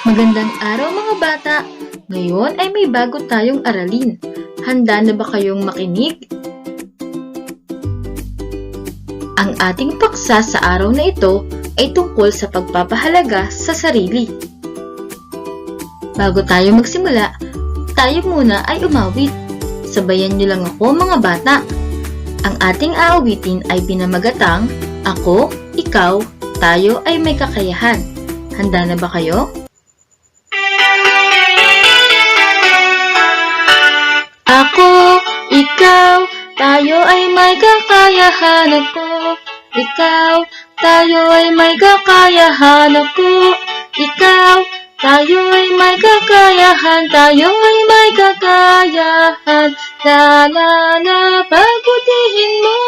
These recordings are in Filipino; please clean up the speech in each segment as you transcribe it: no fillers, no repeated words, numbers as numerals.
Magandang araw mga bata! Ngayon ay may bago tayong aralin. Handa na ba kayong makinig? Ang ating paksa sa araw na ito ay tungkol sa pagpapahalaga sa sarili. Bago tayo magsimula, tayo muna ay umawit. Sabayan niyo lang ako mga bata. Ang ating aawitin ay pinamagatang Ako, Ikaw, Tayo ay may kakayahan. Handa na ba kayo? Ako, ikaw, tayo ay may kakayahan. Ako, ikaw, tayo ay may kakayahan. Ako, ikaw, tayo ay may kakayahan. Tayo ay may kakayahan. La la la, pagbutihin mo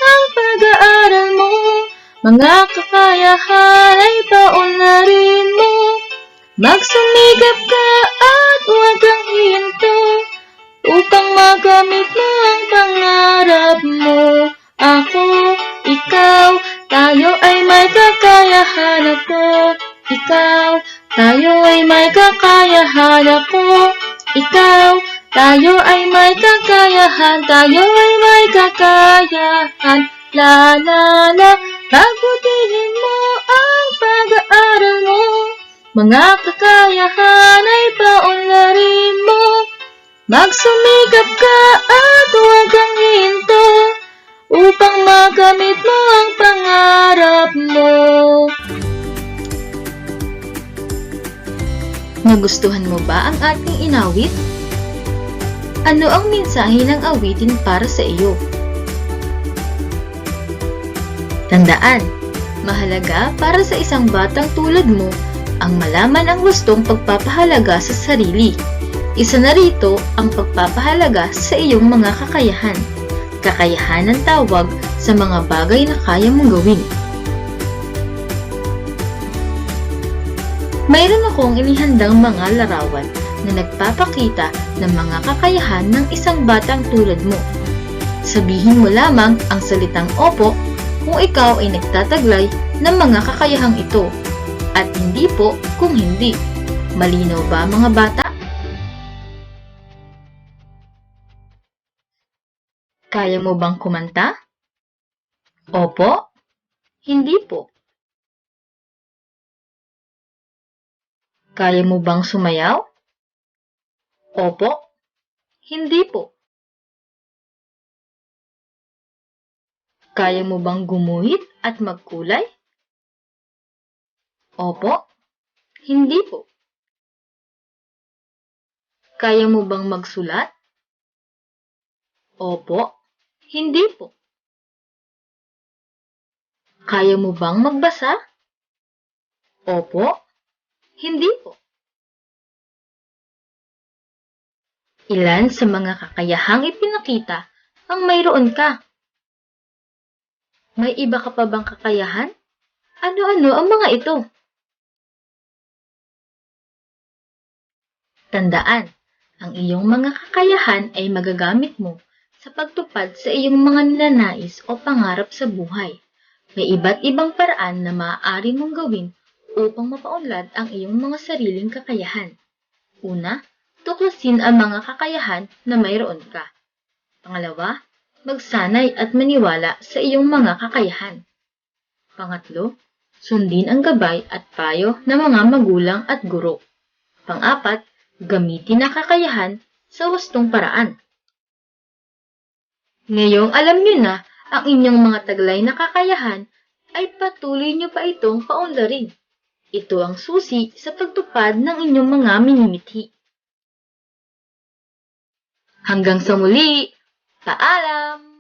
ang pag-aaral mo. Mga kakayahan ay paunlarin mo. Magsumikap ka at huwag kang hihinto upang magamit mo ang pangarap mo. Ako, ikaw, tayo ay may kakayahan. Ako, ikaw, tayo ay may kakayahan. Ako, ikaw, tayo ay may kakayahan. Tayo ay may kakayahan. La la la, pagbutihin mo ang pag-aaral mo. Mga kakayahan ay paunlarin mo. Magsumikap ka at huwag kang hihinto upang magamit mo ang pangarap mo. Nagustuhan mo ba ang ating inawit? Ano ang mensahe ng awitin para sa iyo? Tandaan, mahalaga para sa isang batang tulad mo ang malaman ang gustong pagpapahalaga sa sarili. Isa na rito ang pagpapahalaga sa iyong mga kakayahan. Kakayahan ang tawag sa mga bagay na kaya mong gawin. Mayroon akong inihandang mga larawan na nagpapakita ng mga kakayahan ng isang batang tulad mo. Sabihin mo lamang ang salitang opo kung ikaw ay nagtataglay ng mga kakayahang ito at hindi po kung hindi. Malinaw ba mga bata? Kaya mo bang kumanta? Opo? Hindi po. Kaya mo bang sumayaw? Opo? Hindi po. Kaya mo bang gumuhit at magkulay? Opo? Hindi po. Kaya mo bang magsulat? Opo? Hindi po. Kaya mo bang magbasa? Opo? Hindi po. Ilan sa mga kakayahang ipinakita ang mayroon ka? May iba ka pa bang kakayahan? Ano-ano ang mga ito? Tandaan, ang iyong mga kakayahan ay magagamit mo sa pagtupad sa iyong mga nilanais o pangarap sa buhay. May iba't ibang paraan na maaari mong gawin upang mapaunlad ang iyong mga sariling kakayahan. Una, tuklasin ang mga kakayahan na mayroon ka. Pangalawa, magsanay at maniwala sa iyong mga kakayahan. Pangatlo, sundin ang gabay at payo ng mga magulang at guro. Pang-apat, gamitin ang kakayahan sa wastong paraan. Ngayong alam niyo na ang inyong mga taglay na kakayahan, ay patuloy niyo pa itong paunlarin. Ito ang susi sa pagtupad ng inyong mga minimithi. Hanggang sa muli, paalam!